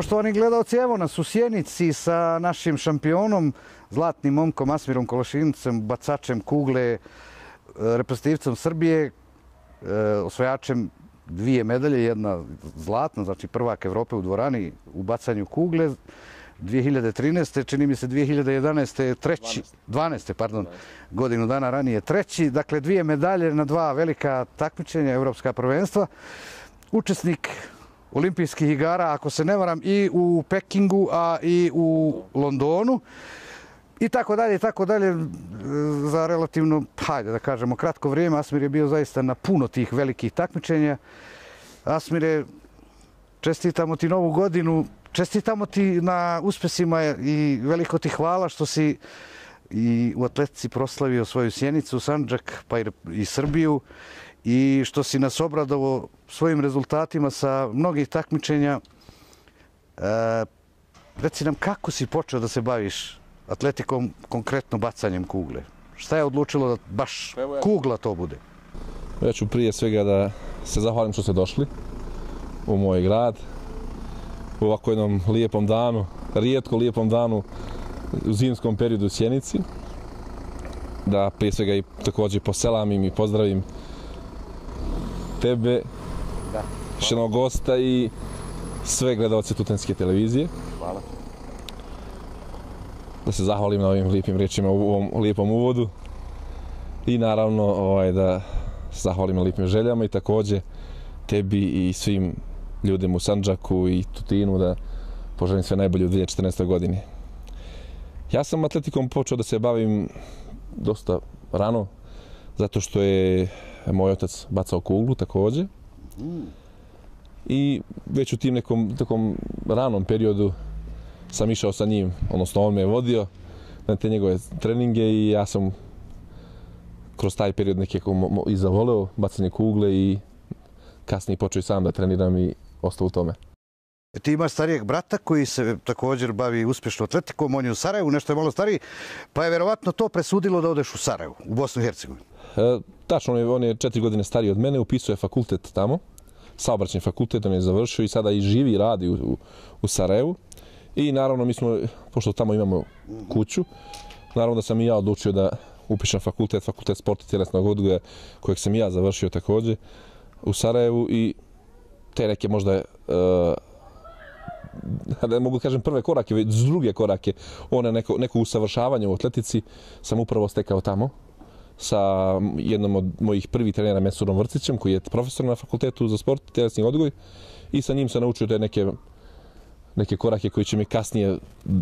Poštovani gledalci, evo nas u Sjenici sa našim šampionom, zlatnim momkom Asmirom Kolašincem, bacačem kugle, reprezentativcem Srbije, osvajačem 2 medalje, jedna zlatna, znači prvak Evrope u dvorani u bacanju kugle, 2013. čini mi se 2011. 12. Godinu dana ranije treći. Dakle, 2 medalje na 2 velika takmičenja, evropska prvenstva. Učesnik olimpijskih igara, ako se ne varam, i u Pekingu, a i u Londonu. I tako dalje, i tako dalje. Za relativno, hajde da kažemo, kratko vrijeme Asmir je bio zaista na puno tih velikih takmičenja. Asmire, čestitamo ti novu godinu, čestitamo ti na uspjesima i veliko ti hvala što si i u atletici proslavio svoju Sjenicu, Sandžak, pa i Srbiju, i što si nas obradovao svojim rezultatima sa mnogih takmičenja. Reci nam, kako si počeo da se baviš atletikom, konkretno bacanjem kugle? Šta je odlučilo da baš kugla to bude? Ja ću prije svega da se zahvalim što ste došli u moj grad, u ovako jednom lijepom danu, rijetko lijepom danu u zimskom periodu u Sjenici. Da prije svega i također poselamim i pozdravim tebe, još jednog gosta i sve gledalce Tutenske televizije. Hvala. Da se zahvalim na ovim lijepim riječima u ovom lijepom uvodu i naravno da se zahvalim na lijepim željama i također tebi i svim ljudima u Sandžaku i Tutinu da poželim sve najbolje u 2014. godini. Ja sam atletikom počeo da se bavim dosta rano, zato što je moj otac bacao kuglu također. I već u tim nekom ranom periodu sam išao sa njim, odnosno on me je vodio na te njegove treninge i ja sam kroz taj period nekako i zavoleo bacanje kugle i kasnije počeo i sam da treniram i ostao u tome. Ti imaš starijeg brata koji se također bavi uspješno atletikom, on je u Sarajevu, nešto je malo stariji, pa je verovatno to presudilo da odeš u Sarajevu, u Bosnu i Hercegovinu. Tačno, on je 4 godine stariji od mene, upisao je fakultet tamo, saobraćajni fakultet, on je završio i sada i živi i radi u Sarajevu. I naravno mi smo, pošto tamo imamo kuću, naravno da sam i ja odlučio da upišem fakultet sporta i tjelesnog odgoja, kojeg sam i ja završio također u Sarajevu i te neke možda, da mogu kažem prve korake, već druge korake, neko usavršavanje u atletici sam upravo stekao tamo sa jednom od mojih prvih trenera Mesurom Vrcićem, koji je profesor na fakultetu za sport i tjelesni odgoj, i sa njim sam naučio te neke korake koji će mi kasnije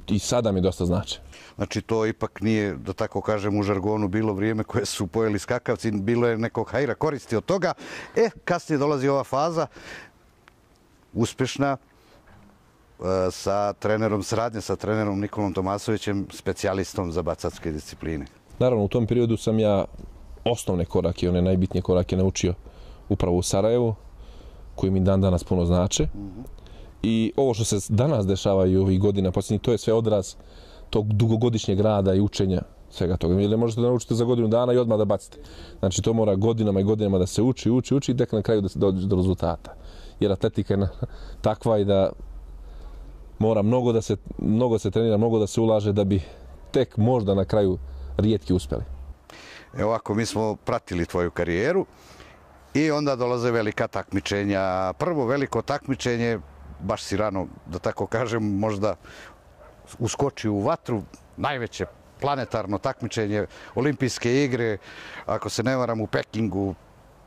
i sada mi dosta znače. Znači to ipak nije, da tako kažem, u žargonu bilo vrijeme koje su pojeli skakavci, bilo je nekog hajra koristi od toga. Kasnije dolazi ova faza uspješna sa trenerom, saradnje sa trenerom Nikolom Tomasovićem, specijalistom za bacačke discipline. Naravno, u tom periodu sam ja osnovne korake, one najbitnije korake naučio upravo u Sarajevu, koji mi dan danas puno znače. I ovo što se danas dešava i ovih godina posljednjih, to je sve odraz tog dugogodišnjeg rada i učenja svega toga. Ili možete da naučite za godinu dana i odmah da bacite. Znači to mora godinama i godinama da se uči i tek na kraju da se dođe do rezultata. Jer atletika je takva i da mora mnogo se trenira, mnogo da se ulaže da bi tek možda na kraju rijetki uspjeli. Evo ovako, mi smo pratili tvoju karijeru i onda dolaze velika takmičenja. Prvo veliko takmičenje, baš si rano, da tako kažem, možda uskočio u vatru, najveće planetarno takmičenje, olimpijske igre, ako se ne varam, u Pekingu.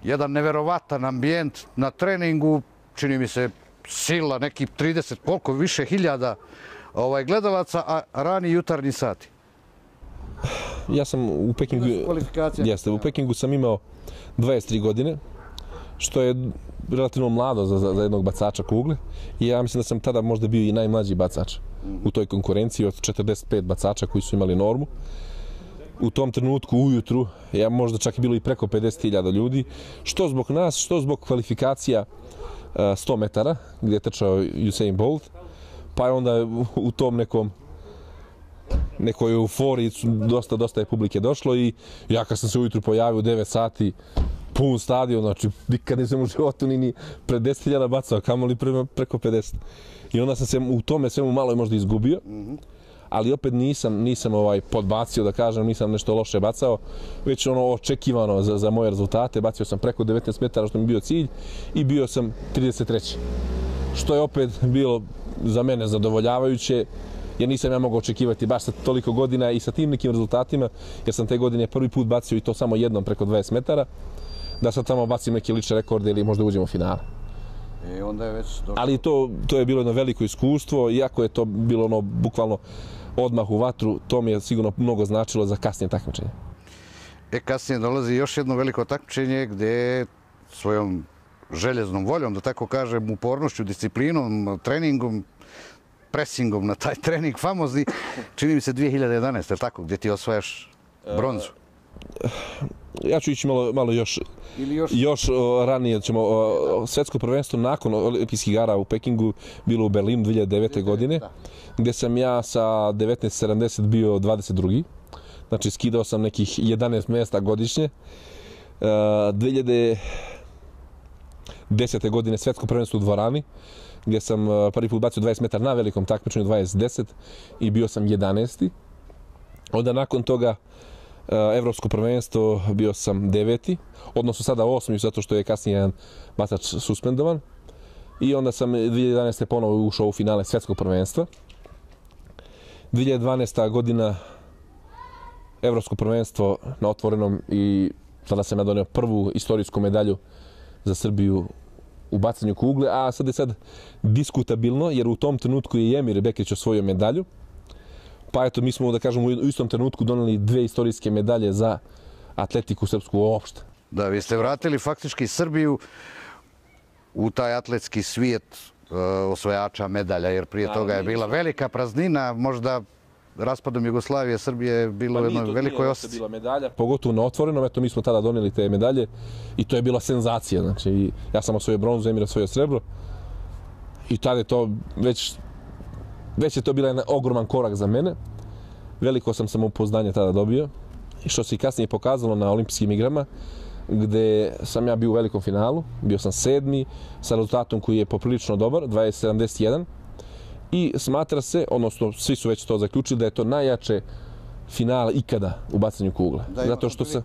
Jedan neverovatan ambijent na treningu, čini mi se sila, neki 30, koliko više hiljada gledalaca, a rani jutarnji sati. Ja sam u Pekingu, u Pekingu sam imao 23 godine, što je relativno mlado za jednog bacača kugle. I ja mislim da sam tada možda bio i najmlađi bacač u toj konkurenciji od 45 bacača koji su imali normu. U tom trenutku ujutru, možda čak i bilo i preko 50.000 ljudi, što zbog nas, što zbog kvalifikacija 100 metara, gdje je trčao Usain Bolt, pa je onda u tom nekoj euforiji dosta je publike došlo i ja kad sam se ujutru pojavio u 9 sati, pun stadion, znači nikad nisam u životu ni pred 10.000 bacao, kamoli preko 50. I onda sam se u tome svemu malo možda izgubio, ali opet nisam podbacio, da kažem, nisam nešto loše bacao, već ono očekivano za moje rezultate. Bacio sam preko 19 metara, što mi je bio cilj, i bio sam 33. Što je opet bilo za mene zadovoljavajuće, jer nisam ja mogao očekivati baš sa toliko godina i sa tim nekim rezultatima, jer sam te godine prvi put bacio i to samo jednom preko 20 metara, da sad tamo bacim neke lične rekorde ili možda uđemo u finale. Onda je već došlo. Ali to je bilo jedno veliko iskustvo, iako je to bilo ono bukvalno odmah u vatru, to mi je sigurno mnogo značilo za kasnije takmičenje. Kasnije dolazi još jedno veliko takmičenje gdje svojom željeznom voljom, da tako kažem, upornošću, disciplinom, treningom, presingom na taj trening famozni, čini mi se 2011, je li tako, gdje ti osvajaš bronzu? Ja ću ići malo još ranije. Svetsko prvenstvo nakon olimpijskih igara u Pekingu bilo u Berlinu 2009. godine, gdje sam ja sa 19.70 bio 22. Znači skidao sam nekih 11 mjesta godišnje. 2010. godine svetsko prvenstvo u dvorani, gdje sam prvi put bacio 20 metara na velikom takmičenju 20-10 i bio sam 11. Onda nakon toga Evropsko prvenstvo bio sam 9. Odnosno sada 8. zato što je kasnije jedan bacač suspendovan. I onda sam 2011. ponovo ušao u finale Svetskog prvenstva. 2012. godina Evropsko prvenstvo na otvorenom i tada sam ja donio prvu istorijsku medalju za Srbiju u bacanju kugle, a sad je diskutabilno jer u tom trenutku je Emir Bekrić osvojio medalju. Pa eto, mi smo, da kažem, u istom trenutku doneli 2 istorijske medalje za atletiku srpsku uopšte. Da, vi ste vratili faktički Srbiju u taj atletski svijet osvajača medalja, jer prije toga je bila velika praznina, možda raspadom Jugoslavije, Srbije je bilo u jednoj velikoj osci. Pa nije bila medalja, pogotovo na otvorenom, eto mi smo tada doneli te medalje i to je bila senzacija, znači ja sam osvojio bronzu, Emir osvojio srebro i tada je to već je to bila jedan ogroman korak za mene. Veliko sam samopouzdanje tada dobio i što se i kasnije pokazalo na olimpijskim igrama, gdje sam ja bio u velikom finalu, bio sam 7. sa rezultatom koji je poprilično dobar, 20.71. I smatra se, odnosno svi su već to zaključili, da je to najjače finale ikada u bacanju kugle. Zato što se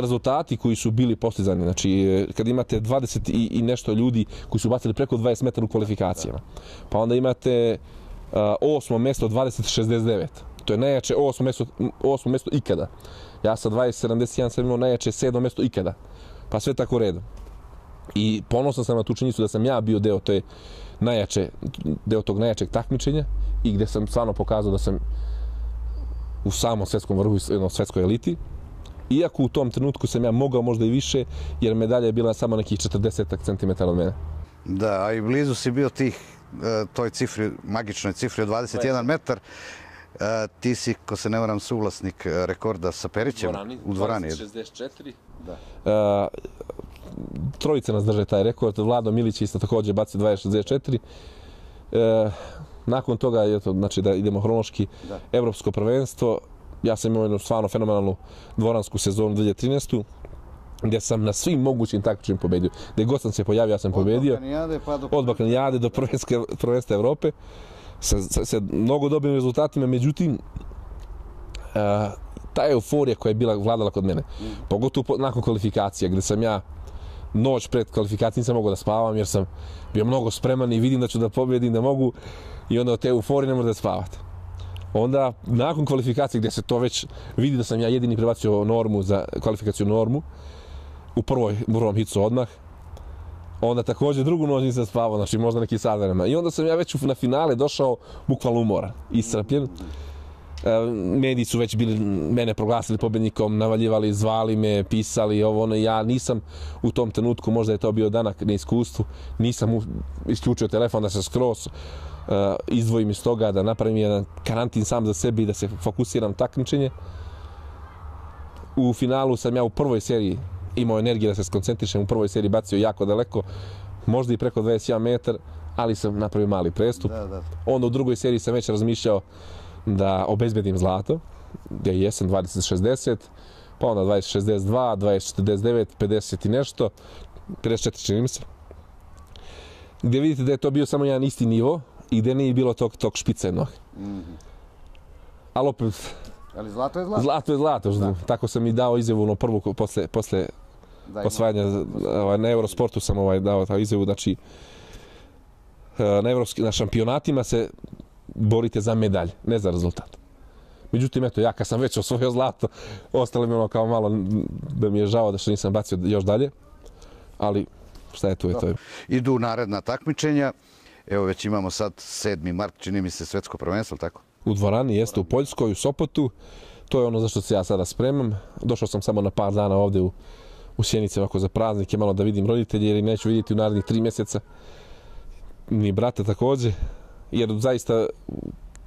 rezultati koji su bili postizani, znači kad imate 20 i nešto ljudi koji su bacili preko 20 metara u kvalifikacijama, pa onda imate 8. mjesto 20.69. To je najjače 8. mjesto ikada. Ja sa 20.71 sam imao najjače 7. mjesto ikada. Pa sve tako redom. I ponosan sam na tu činjenicu da sam ja bio deo tog najjačeg takmičenja i gdje sam stvarno pokazao da sam u samom svjetskom vrhu i svjetskoj eliti. Iako u tom trenutku sam ja mogao možda i više, jer medalja je bila samo nekih 40 cm od mene. Da, a i blizu si bio toj cifri, magičnoj cifri od 21 metar. Ti si, ko se ne varam, suvlasnik rekorda sa Perićem u dvorani. 20.64. Trojice nas drže taj rekord. Vlado Milić isto također baci 20.64. Nakon toga, znači da idemo hronološki, Evropsko prvenstvo. Ja sam imao jednu stvarno fenomenalnu dvoransku sezonu 2013. gdje sam na svim mogućim takmičenjima pobedio. Gdje god sam se pojavio, ja sam pobedio. Od Balkanijade do prvenstva Evrope. Sa mnogo dobrim rezultatima, međutim, ta euforija koja je bila vladala kod mene, pogotovo nakon kvalifikacija, gdje sam ja noć pred kvalifikacijom nisam mogao da spavam jer sam bio mnogo spreman i vidim da ću da pobedim, da mogu, i onda od te euforije ne možete da spavate. Onda, nakon kvalifikacije gdje se to već vidi da sam ja jedini prebacio normu za kvalifikaciju normu, u prvom hicu odmah, onda također drugu noć nisam spavao, znači možda neki sat vremena. I onda sam ja već na finale došao bukvalno umoran, iscrpljen. Mediji su već bili mene proglasili pobjednikom, navaljivali, zvali me, pisali ovo, ono. Ja nisam u tom trenutku, možda je to bio danak neiskustvu, nisam isključio telefon da se skroz izdvojim iz toga, da napravim jedan karantin sam za sebi i da se fokusiram takmičenje. U finalu sam ja u prvoj seriji imao energije da se skoncentrišem, u prvoj seriji bacio jako daleko, možda i preko 21 metar, ali sam napravio mali prestup. Onda u drugoj seriji sam već razmišljao da obezbedim zlato, gdje jesam 20.60, pa onda 20.62, 20.49, 50 i nešto, 54 čini mi se. Gdje vidite da je to bio samo jedan isti nivo i gdje nije bilo tog špica jednog. Ali opet... Ali zlato je zlato? Zlato je zlato. Da. Tako sam i dao izjavu ono prvu posle osvajanja na Eurosportu sam dao ta izjavu. Znači, na šampionatima se borite za medalje, ne za rezultat. Međutim, eto, ja kad sam već osvojio zlato, ostalo mi ono kao malo da mi je žao da što nisam bacio još dalje. Ali, šta je tu, to je. Idu naredna takmičenja. Evo, već imamo sad 7. mart, čini mi se, svetsko prvenstvo, tako? U dvorani, jeste u Poljskoj, u Sopotu. To je ono za što se ja sada spremam. Došao sam samo na par dana ovdje u Sjenici ovako za praznike, malo da vidim roditelje, jer neću vidjeti u narednih 3 mjeseca. Ni brata također. Jer zaista,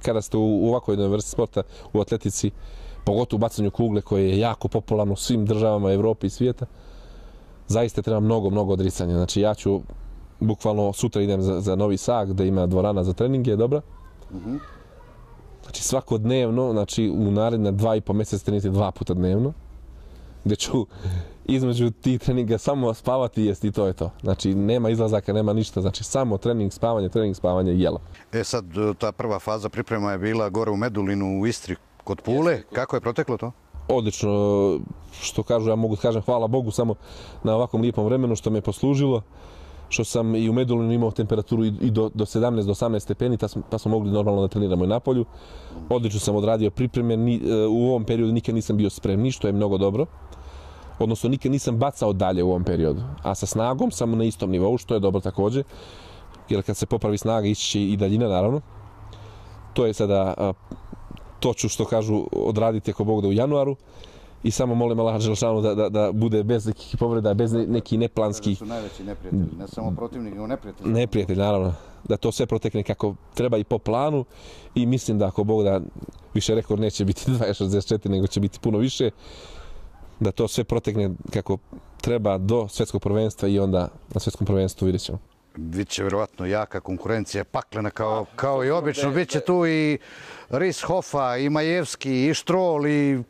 kada ste u ovakvoj jednoj vrsti sporta, u atletici, pogotovo u bacanju kugle, koje je jako popularno u svim državama Evrope i svijeta, zaista treba mnogo odricanja. Znači, ja ću bukvalno sutra idem za Novi Sad, gdje ima dvorana za treninge, dobra. Znači, svakodnevno, znači, u naredne 2,5 mjeseca trenirati 2 puta dnevno, gdje ću između tih treninga samo spavati i jesti i to je to. Znači, nema izlazaka, nema ništa, znači, samo trening, spavanje i jelo. Sad, ta prva faza priprema je bila gore u Medulinu, u Istri, kod Pule. Kako je proteklo to? Odlično, što kažu, ja mogu kažem hvala Bogu samo na ovakvom lijepom vremenu što me je poslužilo, što sam i u Medulinu imao temperaturu i do 17 do 18 stepeni, pa smo mogli normalno da treniramo i na polju. Odlično sam odradio pripreme, u ovom periodu nikad nisam bio spremni, što je mnogo dobro. Odnosno, nikad nisam bacao dalje u ovom periodu, a sa snagom sam na istom nivou, što je dobro također, jer kad se popravi snaga ići će i daljina, naravno. To je sada, to ću, što kažu, odraditi ako Bog da u januaru. I samo molim Allah Đelešanu da bude bez nekih povreda, bez nekih neplanskih... To su najveći neprijatelji, ne samo protivnik, nego neprijatelji. Neprijatelji, naravno. Da to sve protekne kako treba i po planu. I mislim da ako Bog da više rekord neće biti 2.64, nego će biti puno više. Da to sve protekne kako treba do svjetskog prvenstva i onda na svjetskom prvenstvu vidjet ćemo. Biće vjerovatno jaka konkurencija, paklena kao i obično. Biće tu i Rishofa, i Majevski, i Štrol, i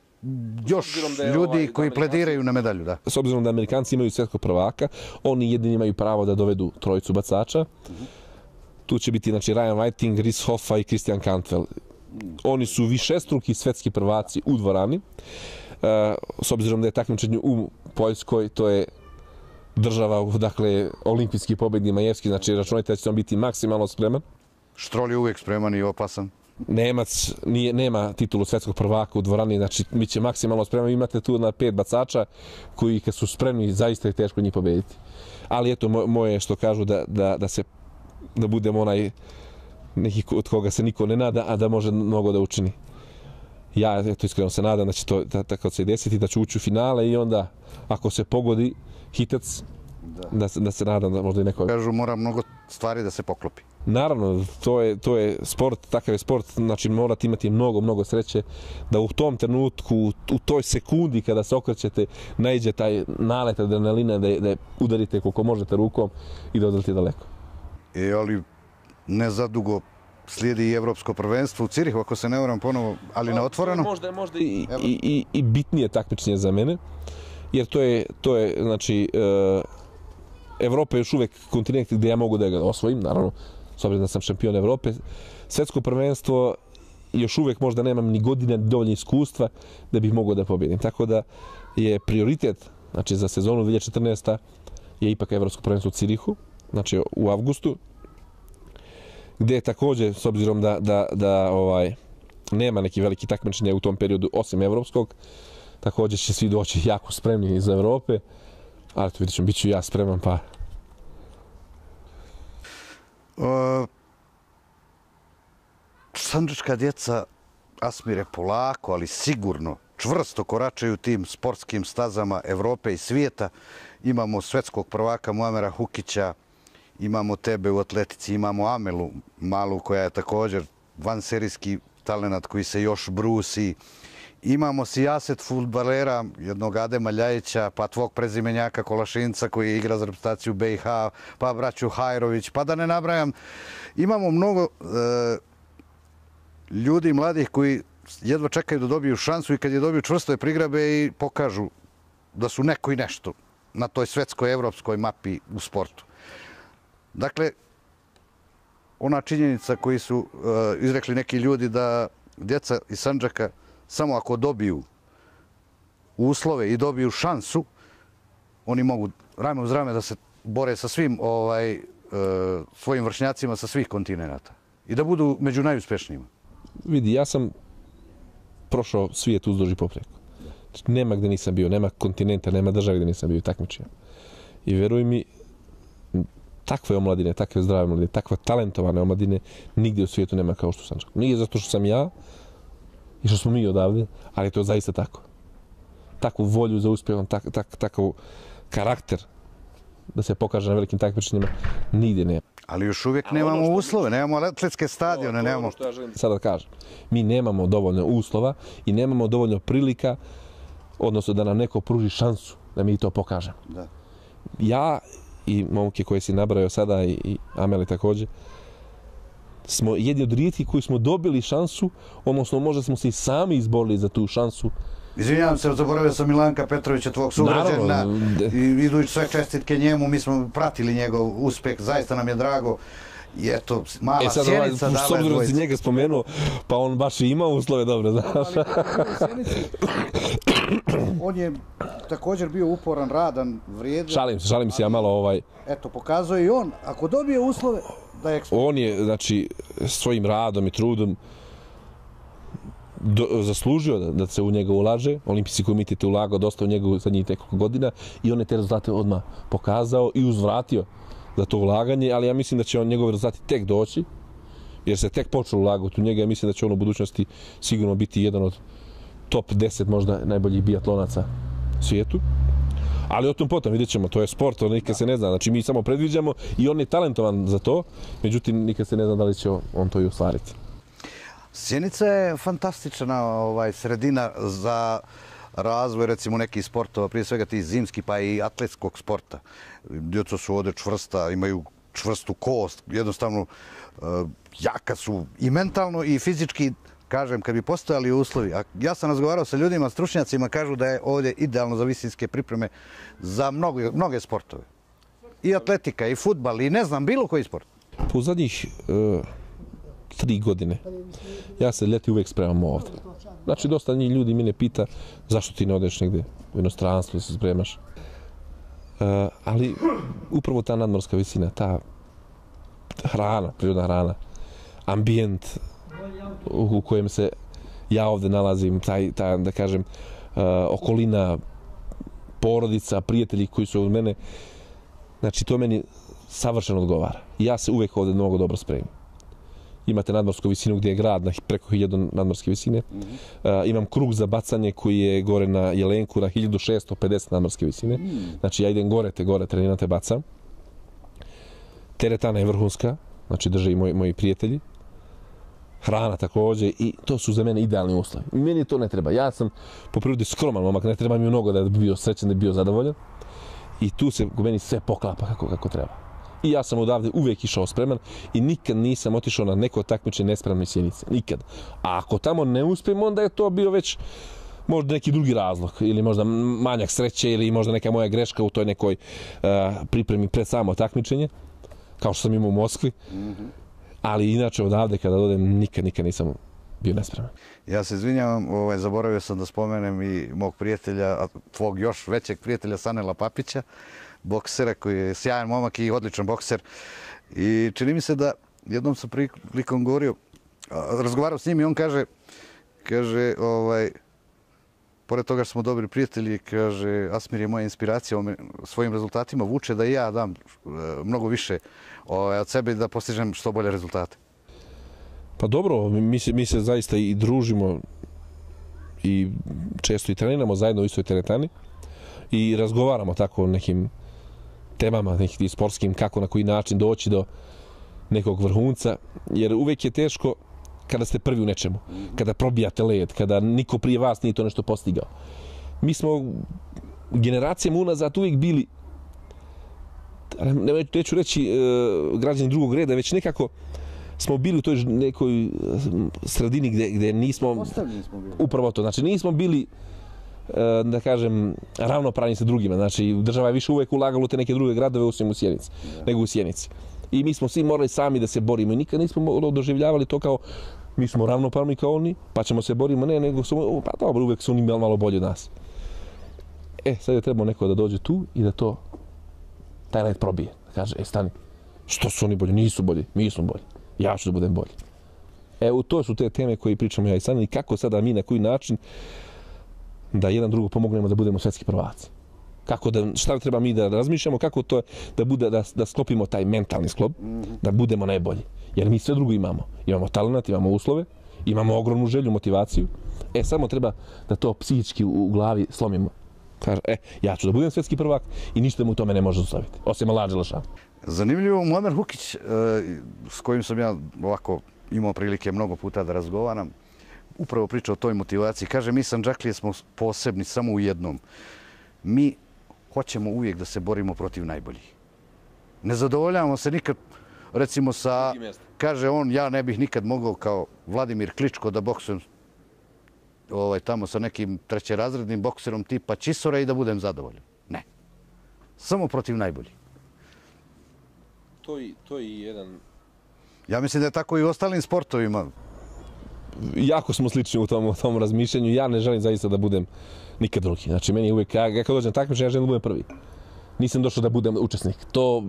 još ljudi koji plediraju na medalju, da. S obzirom da Amerikanci imaju svjetskog prvaka, oni jedini imaju pravo da dovedu trojicu bacača. Tu će biti, znači, Ryan Whiting, Rishofa i Christian Cantwell. Oni su višestruki svjetski prvaci u dvorani. S obzirom da je takmičenje u Poljskoj, to je država, dakle, olimpijski pobjednik Majevski, znači računajte da će on biti maksimalno spreman. Štrol je uvijek spreman i opasan. Nemac nema titulu svjetskog prvaka u dvorani, znači mi će maksimalno spreman. Imate tu na 5 bacača koji kad su spremni zaista je teško njih pobediti. Ali eto, moje što kažu da budemo onaj neki od koga se niko ne nada, a da može mnogo da učini. Ja eto iskreno se nadam da će to tako se desiti, da će ući u finale i onda ako se pogodi hitac, da se nadam da možda i neko... Kažu mora mnogo stvari da se poklopi. Naravno, to je sport, takav je sport, znači morate imati mnogo sreće da u tom trenutku, u toj sekundi kada se okrećete, naiđe taj nalet adrenalina da udarite koliko možete rukom i da odlete daleko. Ali ne zadugo slijedi i evropsko prvenstvo u Cirihu, ako se ne varam ponovo, ali na otvoreno? Možda i bitnije takmičenje za mene, jer to je znači, Evropa je još uvijek kontinent gdje ja mogu da ga osvojim, naravno, s obzirom da sam šampion Evrope. Svetsko prvenstvo još uvijek možda nemam ni godine dovoljno iskustva da bih mogao da pobjedim. Tako da je prioritet, znači za sezonu 2014. je ipak Evropsko prvenstvo u Cirihu, znači u avgustu, gdje je također, s obzirom da nema neki veliki takmičenja u tom periodu osim evropskog, također će svi doći jako spremni iz Evrope, ali to vidjet ćemo, bit ću ja spreman, pa... Sandžačka djeca, Asmire, polako, ali sigurno, čvrsto koračaju tim sportskim stazama Evrope i svijeta. Imamo svetskog prvaka Muamera Hukića, imamo tebe u atletici, imamo Amelu malu koja je također vanserijski talenat koji se još brusi. Imamo sijaset fudbalera, jednog Adema Ljajića, pa tvog prezimenjaka Kolašinca koji igra za reprezentaciju BiH, pa braću Hajrović, pa da ne nabrajam. Imamo mnogo ljudi mladih koji jedva čekaju da dobiju šansu i kad je dobiju čvrsto je prigrabe i pokažu da su neko i nešto na toj svetskoj, evropskoj mapi u sportu. Dakle, ona činjenica koju su izrekli neki ljudi da djeca iz Sandžaka samo ako dobiju uslove i dobiju šansu, oni mogu rame uz rame da se bore sa svim svojim vršnjacima sa svih kontinenta i da budu među najuspješnijima. Vidi, ja sam prošao svijet uzduž i popreko. Nema gdje nisam bio, nema kontinenta, nema države gdje nisam bio takmičio. I veruj mi, takve omladine, takve zdrave omladine, takve talentovane omladine nigdje u svijetu nema kao što sam čak. Nije zato što sam ja i što smo mi odavde, ali to je zaista tako. Takvu volju za uspjehom, takav karakter da se pokaže na velikim takmičenjima, nigdje nema. Ali još uvijek nemamo uslove, nemamo atletske stadione, nemamo... Što ja želim sada da kažem. Mi nemamo dovoljno uslova i nemamo dovoljno prilika, odnosno da nam neko pruži šansu da mi to pokažemo. Da. Ja i momke koje si nabrao sada i Ameli također, smo jedni od rijetkih koji smo dobili šansu, odnosno možda smo se i sami izborili za tu šansu. Izvinjavam se, zaboravio sam Milanka Petrovića, tvog sugrađana, i idu sve čestitke njemu, mi smo pratili njegov uspjeh, zaista nam je drago. I eto, mala Sjenica dala je dvojica. S obzirom da si njega spomenuo, pa on baš i imao uslove dobre, znaš. On je također bio uporan, radan, vrijedan. Šalim se ja malo Eto, pokazuje i on, ako dobije uslove, da je ekspert. On je, znači, svojim radom i trudom zaslužio da se u njega ulaže. Olimpijski komitet je ulagao dosta u njega zadnjih nekoliko godina i on je te rezultate odmah pokazao i uzvratio za to ulaganje, ali ja mislim da će on njegovi rezultati tek doći, jer se tek počeo ulagati u njega. Ja mislim da će on u budućnosti sigurno biti jedan od top 10 možda najboljih biatlonaca u svijetu. Ali o tom potom vidjet ćemo, to je sport, to nikad se ne zna. Znači mi samo predviđamo i on je talentovan za to, međutim nikad se ne zna da li će on to i ostvariti. Sjenica je fantastična sredina za razvoj recimo nekih sportova, prije svega tih zimski pa i atletskog sporta. Djeca su ovdje čvrsta, imaju čvrstu kost, jednostavno jaka su i mentalno i fizički, kažem, kad bi postojali uslovi. A ja sam razgovarao sa ljudima, stručnjacima, kažu da je ovdje idealno za visinske pripreme za mnoge sportove. I atletika, i fudbal, i ne znam, bilo koji sport. U zadnjih 3 godine ja se ljeti uvijek spremam ovdje. Znači, dosta njih ljudi mene pita zašto ti ne odeš negdje u inostranstvo da se spremaš. Ali upravo ta nadmorska visina, ta hrana, prirodna hrana, ambijent u kojem se ja ovdje nalazim, ta da kažem, okolina, porodica, prijatelji koji su od mene, znači to meni savršeno odgovara. I ja se uvijek ovdje mnogo dobro spremim. Imate nadmorsku visinu gdje je grad na preko 1000 nadmorske visine. Imam krug za bacanje koji je gore na Jelenku na 1650 nadmorske visine. Znači ja idem gore, treniram, te bacam. Teretana je vrhunska, znači drže i moji prijatelji. Hrana također i to su za mene idealni uslovi. Meni to ne treba. Ja sam po prirodi skroman momak, ne treba mi mnogo da bi bio srećan, da bi bio zadovoljan. I tu se u meni sve poklapa kako treba. I ja sam odavde uvijek išao spreman i nikad nisam otišao na neko takmičenje nespremne Sjenice. Nikad. A ako tamo ne uspijem, onda je to bio već možda neki drugi razlog. Ili možda manjak sreće ili možda neka moja greška u toj nekoj pripremi pred samo takmičenje. Kao što sam imao u Moskvi. Ali inače odavde kada odem nikad nisam bio nespreman. Ja se izvinjavam, zaboravio sam da spomenem i mog prijatelja, tvog još većeg prijatelja Sanela Papića, boksera koji je sjajan momak i odličan bokser. I čini mi se da jednom sam prilikom govorio, razgovarao s njim i on kaže, pored toga što smo dobri prijatelji, kaže, Asmir je moja inspiracija svojim rezultatima, vuče da i ja dam mnogo više od sebe da postižem što bolje rezultate. Pa dobro, mi se zaista i družimo i često i treniramo zajedno u istoj teretani i razgovaramo tako o nekim temama, nekim sportskim, kako na koji način doći do nekog vrhunca, jer uvijek je teško kada ste prvi u nečemu, kada probijate led, kada niko prije vas nije to nešto postigao. Mi smo generacijama unazad uvijek bili, neću reći građani drugog reda, već nekako smo bili u toj nekoj sredini gdje nismo... Ostavljeni smo bili. Upravo to. Znači nismo bili, da kažem, ravnopravni sa drugima. Znači država je više uvek ulagala u te neke druge gradove osim u Sjenici, nego u Sjenici. I mi smo svi morali sami da se borimo i nikad nismo doživljavali to kao mi smo ravnopravni kao oni, pa ćemo se borimo, ne, nego su, pa dobro, uvek su oni malo bolji od nas. Sad je trebao neko da dođe tu i da to, taj led probije. Da kaže, stani, što su oni bolji? Nisu bolji, mi smo bolji. Ja ću da budem bolji. To su te teme koje pričamo ja i Sanja i kako sada mi, na koji način da jedan drugo pomognemo da budemo svetski prvaci. Kako da, šta treba mi da razmišljamo, kako to da bude, da sklopimo taj mentalni sklop, da budemo najbolji. Jer mi sve drugo imamo. Imamo talent, imamo uslove, imamo ogromnu želju, motivaciju. Samo treba da to psihički u glavi slomimo. Kaže, ja ću da budem svetski prvak i ništa mu u tome ne može ostaviti. Osim Allah dželešan. Zanimljivo, Muamer Hukić, s kojim sam ja ovako imao prilike mnogo puta da razgovaram, upravo priča o toj motivaciji. Kaže, mi Sandžaklije smo posebni samo u jednom. Mi hoćemo uvijek da se borimo protiv najboljih. Ne zadovoljavamo se nikad, recimo sa, kaže on, ja ne bih nikad mogao kao Vladimir Kličko da boksujem tamo sa nekim trećerazrednim bokserom tipa Čisora i da budem zadovoljan. Ne. Samo protiv najboljih. To je jedan... Ja mislim da je tako i u ostalim sportovima. Jako smo slični u tom razmišljanju. Ja ne želim zaista da budem nikad drugi. Znači, meni je uvijek, ja kad dođem takmičenje, ja želim da budem prvi. Nisam došao da budem učesnik. To,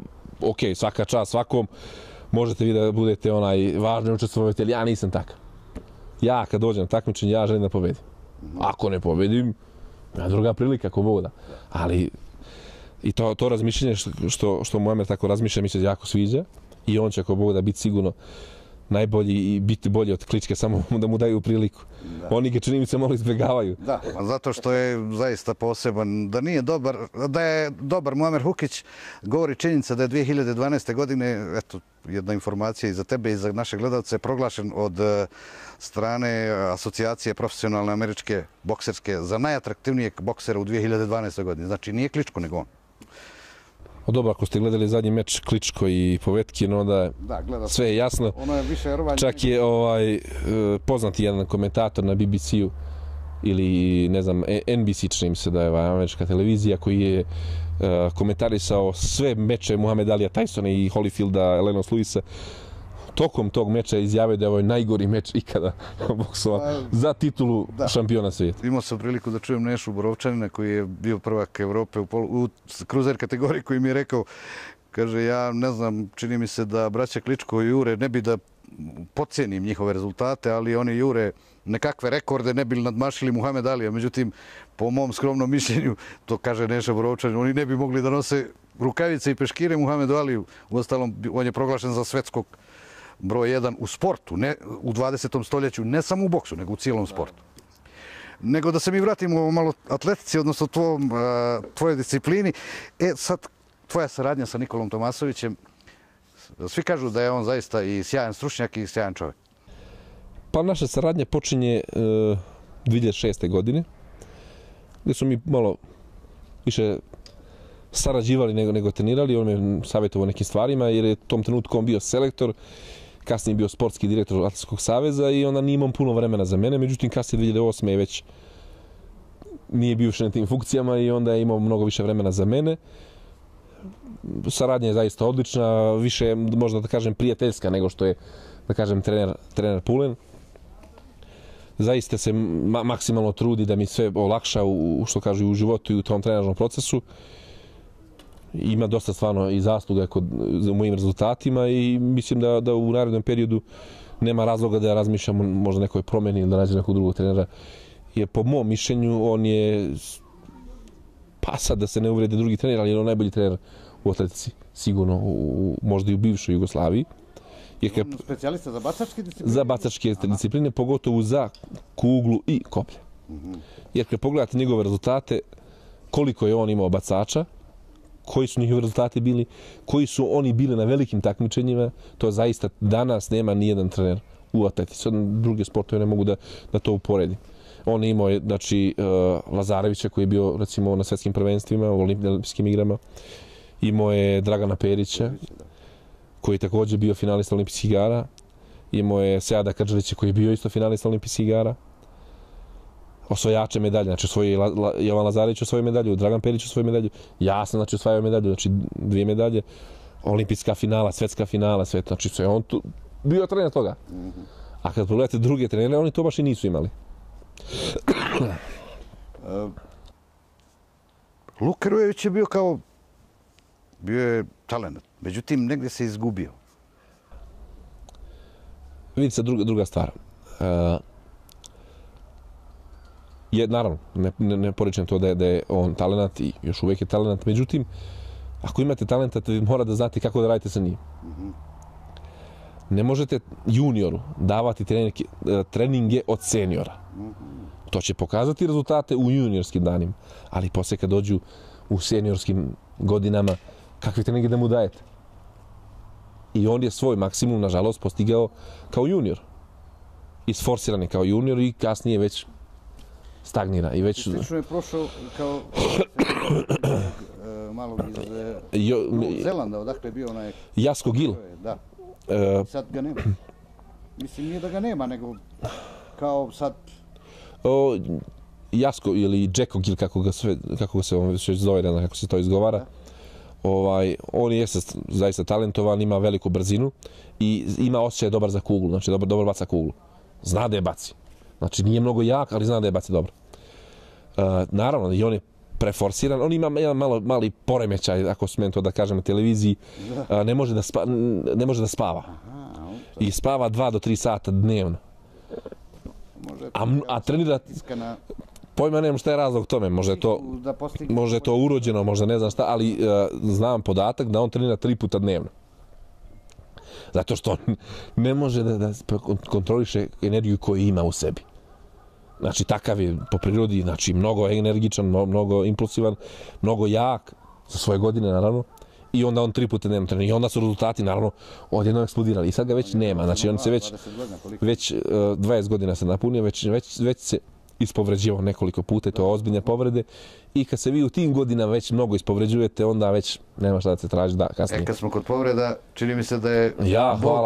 svaka čast svakom. Možete vi da budete važni učestvovatelj, ja nisam takav. Ja kad dođem na takmičenje, ja želim da pobedim. Ako ne pobedim, ja druga prilika, ako Bog da. Ali i to razmišljenje što Muamer tako razmišlja mi se jako sviđa i on će ako Bog da biti sigurno najbolji i biti bolji od Kličke, samo da mu daju priliku. Oni ga čini mi se malo izbjegavaju. Da, zato što je zaista poseban. Da je dobar Muamer Hukić, govori činjenica da je 2012. godine, eto, jedna informacija i za tebe i za naše gledalce, proglašen od strane asocijacije profesionalne američke bokserske za najatraktivnijeg boksera u 2012. godini. Znači nije Kličko nego on. Dobro, ako ste gledali zadnji meč Kličko i Povetkin, onda sve je jasno. Ono je više rvanje. Čak je poznati jedan komentator na BBC-u ili, ne znam, NBC, čini mi se da je američka televizija, koji je komentarisao sve meče Muhammed Alija Tysona i Holyfielda, Lennox Lewisa. Tokom tog meča izjavio da je ovo najgori meč ikada boksova za titulu šampiona svijeta. Imao sam priliku da čujem Nešu Borovčanina koji je bio prvak Evrope u kruzer kategoriji, koji mi je rekao, kaže, ja ne znam, čini mi se da braća Kličko i jure, ne bi da podcijenim njihove rezultate, ali oni jure nekakve rekorde, ne bi nadmašili Muhammed Alija. Međutim, po mom skromnom mišljenju, to kaže Neša Borovčanin, oni ne bi mogli da nose rukavice i peškire Muhammedu Aliju. Uostalom, on je proglašen za svetskog broj 1 u sportu, ne u 20. stoljeću, ne samo u boksu, nego u cijelom sportu. Nego da se mi vratimo malo atletici, odnosno tvojoj disciplini. Sad, tvoja saradnja sa Nikolom Tomasovićem, svi kažu da je on zaista i sjajan stručnjak i sjajan čovjek. Pa naša saradnja počinje 2006. godine, gdje su mi malo više sarađivali nego trenirali. On me savjetovao nekim stvarima, jer je u tom trenutku on bio selektor, kasnije bio sportski direktor Atletskog saveza i onda nije imao puno vremena za mene. Međutim, kasnije 2008. je već nije bio više na tim funkcijama i onda je imao mnogo više vremena za mene. Saradnja je zaista odlična, više možda da kažem prijateljska nego što je, da kažem, trener Pulen. Zaista se maksimalno trudi da mi sve olakša što kažu u životu i u tom trenažnom procesu. Ima dosta stvarno i zasluga u mojim rezultatima i mislim da u narednom periodu nema razloga da razmišljam možda nekoj promjeni ili da nađe nekog drugog trenera. Jer po mom mišljenju on je, pa sad da se ne uvrede drugi trener, ali je on najbolji trener u atletici, sigurno možda i u bivšoj Jugoslaviji. Specijalista za bacačke discipline? Za bacačke discipline, pogotovo za kuglu i koplje. Jer kad pogledate njegove rezultate, koliko je on imao bacača, koji su njihovi rezultati bili, koji su oni bili na velikim takmičenjima, to zaista danas nema nijedan trener u atletici. Druge sportove ne mogu da to uporedi. On je imao, znači, Lazarevića koji je bio, recimo, na svjetskim prvenstvima, u olimpijskim igrama. Imao je Dragana Perića, koji je također bio finalista olimpijskih igara. imao je Seada Kadžalića koji je bio isto finalista olimpijskih igara, osvojače medalje, znači Jovan Lazarević osvojio medalju, Dragan Perić osvojio medalju, ja sam znači osvajao medalju, znači 2 medalje, olimpijska finala, svetska finala, sve, znači sve on tu bio trener toga. A kad pogledate druge trenere, oni to baš i nisu imali. Luka Rujević je bio je talent, međutim negdje se izgubio. Vidite se druga stvar. Naravno, ne poričem to da je on talent i još uvijek je talent, međutim, ako imate talenta, vi mora da znate kako da radite sa njim. Ne možete junioru davati treninge od seniora. To će pokazati rezultate u juniorskim danima, ali poslije kad dođu u seniorskim godinama, kakve treninge da mu dajete? I on je svoj maksimum, nažalost, postigao kao junior. Isforsiran je kao junior i kasnije već stagnira. I već... Slično je prošao kao malog iz Novog Zelanda, odakle je bio onaj... Jasko Gil. Da. Sad ga nema. Mislim, nije da ga nema, nego kao sad... Jasko ili Jacko Gil, kako ga se on već zove, ne znam kako se to izgovara. On je zaista talentovan, ima veliku brzinu i ima osjećaj dobar za kuglu, znači dobar baca kuglu. Zna da je baci. Znači nije mnogo jak, ali zna da je baci dobro. Naravno, i on je preforsiran, on ima jedan mali poremećaj, ako smijem to da kažem na televiziji, ne može da spava. I spava 2 do 3 sata dnevno. A trenira... Pojma nemam šta je razlog tome, možda je to urođeno, možda ne znam šta, ali znam podatak da on trenira 3 puta dnevno. Zato što on ne može da kontroliše energiju koju ima u sebi. Znači, takav je po prirodi, znači, mnogo energičan, mnogo impulsivan, mnogo jak, za svoje godine, naravno. I onda on 3 puta dnevno trenira. I onda su rezultati, naravno, odjedno eksplodirali. I sad ga već nema, znači, on se već 20 godina se napunio, već se ispovređivao nekoliko puta i to ozbiljne povrede. I kad se vi u tim godinama već mnogo ispovređujete, onda već nema šta da se traži da kasnije. Kad smo kod povreda, čini mi se da je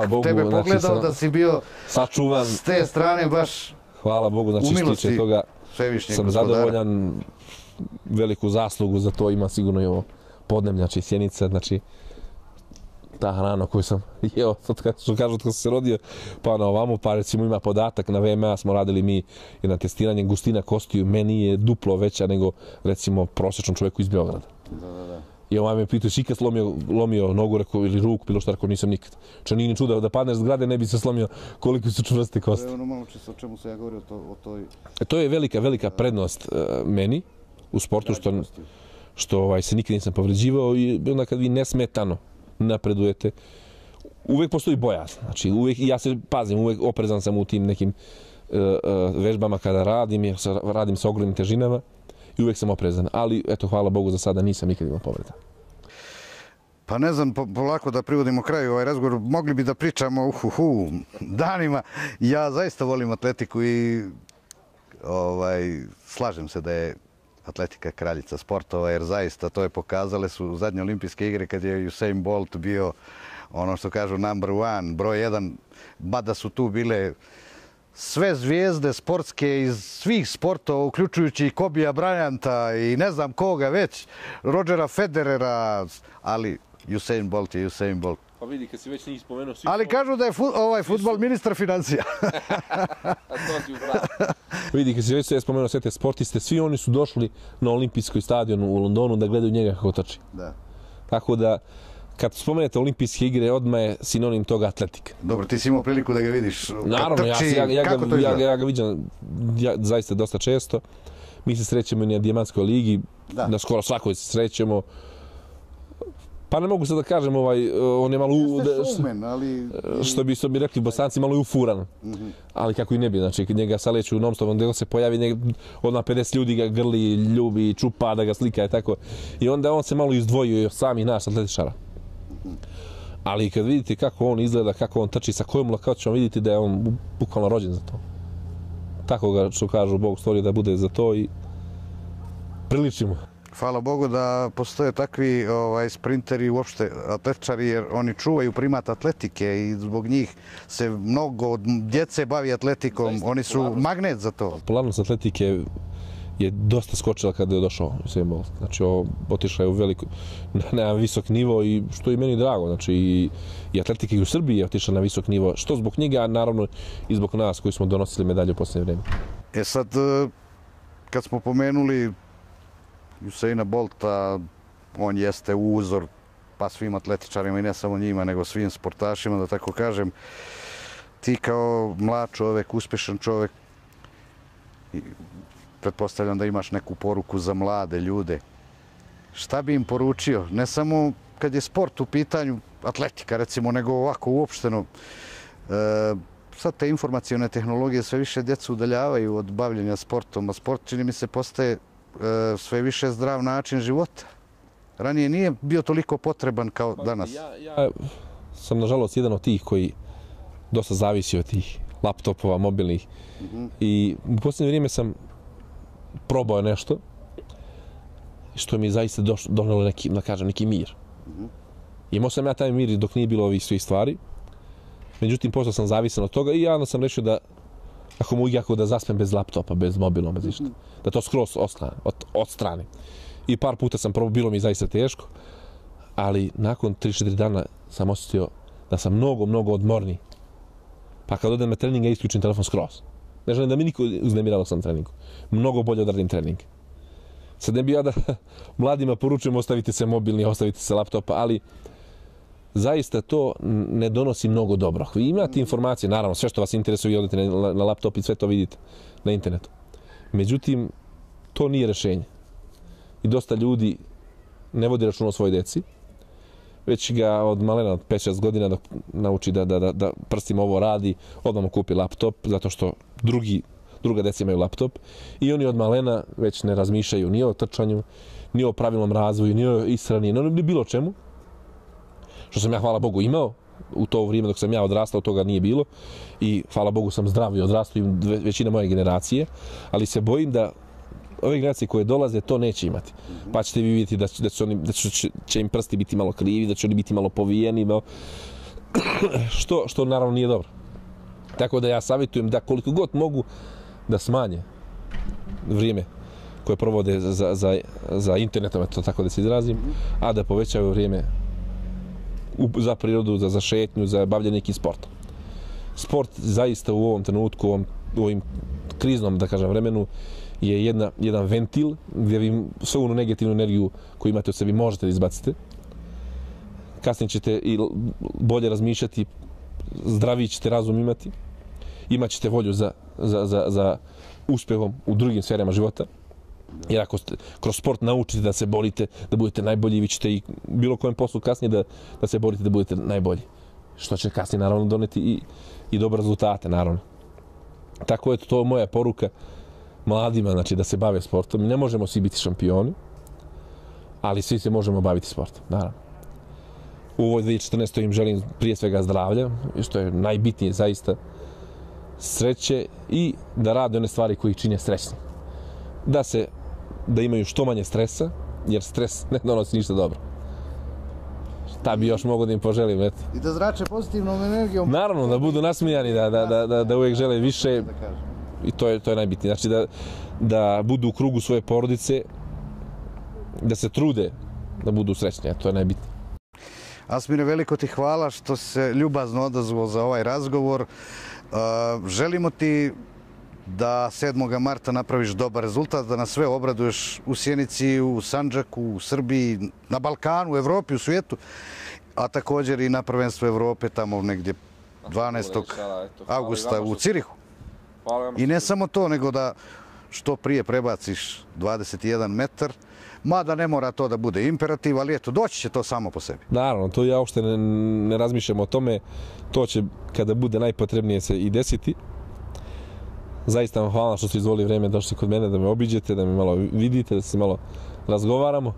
Bog tebe pogledao, da si bio sačuvan s te strane baš hvala Bogu, znači što tiče toga sam zadovoljan, veliku zaslugu za to ima sigurno i ovo Podneblje, znači Sjenica, znači ta hrana koju sam jeo, što kažu kad sam se rodio, pa na ovamo, pa recimo ima podatak, na VMA smo radili mi jedno testiranje, gustina kostiju meni je duplo veća nego recimo prosječnom čovjeku iz Beograda. I ovaj me pitao, si ikad lomio nogu, rekao, ili ruku, bilo šta, rekao, nisam nikad. Če nije ni čuda, da padneš s zgrade, ne bi se slomio koliko su čvrste kosti. To je ono malo čisto o čemu se ja govorio o toj... To je velika prednost meni u sportu, što se nikad nisam povređivao i onda kad vi nesmetano napredujete, uvek postoji bojazan. Znači, uvek, ja se pazim, uvek oprezan sam u tim nekim vežbama kada radim sa ogromnim težinama i uvek sam oprezan. Ali, eto, hvala Bogu, za sada nisam nikad imao povreda. Pa ne znam, polako da privodimo kraju ovaj razgovor, mogli bi da pričamo danima. Ja zaista volim atletiku i slažem se da je atletika kraljica sportova, jer zaista to je pokazale su zadnje olimpijske igre kad je Usain Bolt bio ono što kažu number one, broj 1, mada su tu bile sve zvijezde sportske iz svih sportova, uključujući i Kobija Bryanta i ne znam koga već, Rodgera Federera, ali Usain Bolt je Usain Bolt. Pa vidi, kad si već njih spomenuo... Ali kažu da je fudbal ministar financija. To si upravo. Vidi, kad si već sve spomenuo sve te sportiste, svi oni su došli na olimpijskoj stadionu u Londonu da gledaju njega kako trči. Da. Tako da, kad spomenete olimpijske igre, odmah je sinonim toga atletika. Dobro, ti si imao priliku da ga vidiš. Naravno, ja ga viđam zaista dosta često. Mi se srećemo i na Dijamantskoj ligi, na skoro svakoj se srećemo. Pa ne mogu sad da kažem, on je malo... Što bi rekli Bosanci, malo je ufuran. Ali kako i ne bi, znači njega saleću non-stop, gdje se pojavi, odmah 50 ljudi ga grli, ljubi, čupa, da ga slika i tako. I onda on se malo izdvojio od samih nas atletičara. Ali kad vidite kako on izgleda, kako on trči, sa kojom lakoćom, vidite da je on bukvalno rođen za to. Tako ga, što kažu, Bog stvorio da bude za to i priliči mu. Hvala Bogu da postoje takvi sprinteri, uopšte atletičari, jer oni čuvaju primat atletike i zbog njih se mnogo djece bavi atletikom. Oni su magnet za to. Popularnost atletike je dosta skočila kada je došao Usain Bolt. Znači, otišla je u na visok nivo i što je meni drago. Znači, i atletika i u Srbiji je otišla na visok nivo. Što zbog njega, a naravno i zbog nas koji smo donosili medalje u posljednje vrijeme. Sad, kad smo pomenuli Usaina Bolta, on jeste uzor pa svim atletičarima i ne samo njima, nego svim sportašima, da tako kažem. Ti kao mlad čovjek, uspješan čovjek, pretpostavljam da imaš neku poruku za mlade ljude. Šta bi im poručio? Ne samo kad je sport u pitanju, atletika recimo, nego ovako uopšteno. Sad te informacijone tehnologije sve više djecu udaljavaju od bavljenja sportom, a sport, čini mi se, postaje sve više zdrav način života. Ranije nije bio toliko potreban kao danas. Ja sam, nažalost, jedan od tih koji dosta zavisi od tih laptopova, mobilnih. I u posljednje vrijeme sam probao nešto što mi je zaista donelo neki, da kažem, neki mir. Imao sam ja taj mir dok nije bilo ovih svih stvari. Međutim, postao sam zavisan od toga i ja sam rešio da ako mogu jako da zaspem bez laptopa, bez mobilnog, bez ništa. Da to skroz odstranim. I par puta sam probao, bilo mi zaista teško, ali nakon 3-4 dana sam osjetio da sam mnogo odmorniji. Pa kad odem na trening, ja isključim telefon skroz. Ne želim da mi niko uznemirao sam treningu. Mnogo bolje odradim trening. Sad ne bi ja da mladima poručujem ostavite se mobilni, ostavite se laptopa, ali zaista to ne donosi mnogo dobro. Vi imate informacije, naravno, sve što vas interesuje, vi odete na laptop i sve to vidite na internetu. Međutim, to nije rješenje. I dosta ljudi ne vodi računa o svojoj deci, već ga od malena, od 5-6 godina dok nauči da prstima ovo radi, odmah mu kupi laptop, zato što druga deca imaju laptop i oni od malena već ne razmišljaju ni o trčanju, ni o pravilnom razvoju, ni o ishrani, ni bilo čemu. Što sam ja, hvala Bogu, imao u to vrijeme dok sam ja odrastao, toga nije bilo. I hvala Bogu sam zdrav i odrastao i većina moje generacije, ali se bojim da ove generacije koje dolaze to neće imati. Pa ćete vi vidjeti da će im prsti biti malo krivi, da će oni biti malo povijeni, što naravno nije dobro. Tako da ja savjetujem da koliko god mogu da smanje vrijeme koje provode za internetom, to tako da se izrazim, a da povećaju vrijeme za prirodu, za šetnju, za bavljanje nekim sportom. Sport zaista u ovom trenutku, u ovim kriznom, da kažem, vremenu, je jedan ventil gdje vi svu onu negativnu energiju koju imate od sebi možete da izbacite. Kasnije ćete i bolje razmišljati, zdraviji ćete razum imati, imat ćete volju za uspjehom u drugim sferama života. Jer ako kroz sport naučite da se borite, da budete najbolji, vi ćete i bilo kojem poslu kasnije da se borite da budete najbolji. Što će kasnije naravno doneti i dobre rezultate, naravno. Tako je to moja poruka mladima, znači da se bave sportom. Ne možemo svi biti šampioni, ali svi se možemo baviti sportom, naravno. U ovoj 2014. im želim prije svega zdravlja, što je najbitnije zaista, sreće i da rade one stvari koje ih čine srećni. Da imaju što manje stresa, jer stres ne donosi ništa dobro. Šta bi još mogo da im poželim, eto. I da zrače pozitivnom energijom. Naravno, da budu nasmijani, da uvijek žele više. I to je najbitnije. Znači da budu u krugu svoje porodice, da se trude da budu srećni, to je najbitnije. Asmire, veliko ti hvala što se ljubazno odazvao za ovaj razgovor. Želimo ti da 7. marta napraviš dobar rezultat, da nas sve obraduješ u Sjenici, u Sandžaku, u Srbiji, na Balkanu, u Evropi, u svijetu, a također i na prvenstvu Evrope tamo negdje 12. augusta u Cirihu. I ne samo to, nego da što prije prebaciš 21 metar, mada ne mora to da bude imperativ, ali eto, doći će to samo po sebi. Naravno, to ja uopšte ne razmišljam o tome, to će kada bude najpotrebnije se i desiti. Zaista vam hvala što ste izvolili vrijeme došli kod mene da me obiđete, da me malo vidite, da se malo razgovaramo.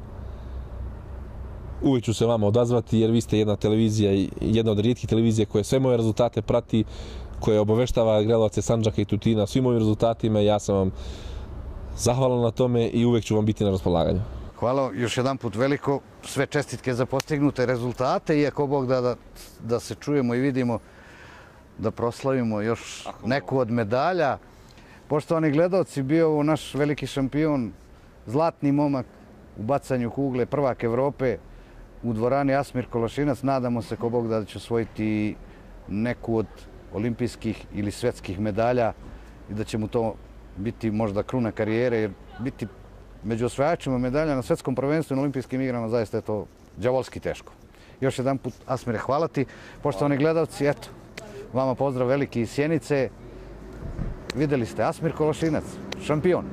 Uvijek ću se vama odazvati jer vi ste jedna televizija i jedna od rijetkih televizija koja sve moje rezultate prati, koja obaveštava gledalce Sandžaka i Tutina svim mojim rezultatima. Ja sam vam zahvalan na tome i uvijek ću vam biti na raspolaganju. Hvala još jedan put veliko. Sve čestitke za postignute rezultate i ako Bog da se čujemo i vidimo, da proslavimo još neku od medalja. Poštovani gledalci, bio ovo naš veliki šampion, zlatni momak u bacanju kugle, prvak Evrope u dvorani Asmir Kološinac. Nadamo se, ko Bog da će osvojiti neku od olimpijskih ili svjetskih medalja i da će mu to biti možda kruna karijere, jer biti među osvajačima medalja na svjetskom prvenstvu i na olimpijskim igrama zaista je to đavolski teško. Još jedan put, Asmire, hvala ti. Poštovani gledalci, eto, vama pozdrav veliki iz Sjenice. Vidjeli ste Asmir Kološinac, šampion.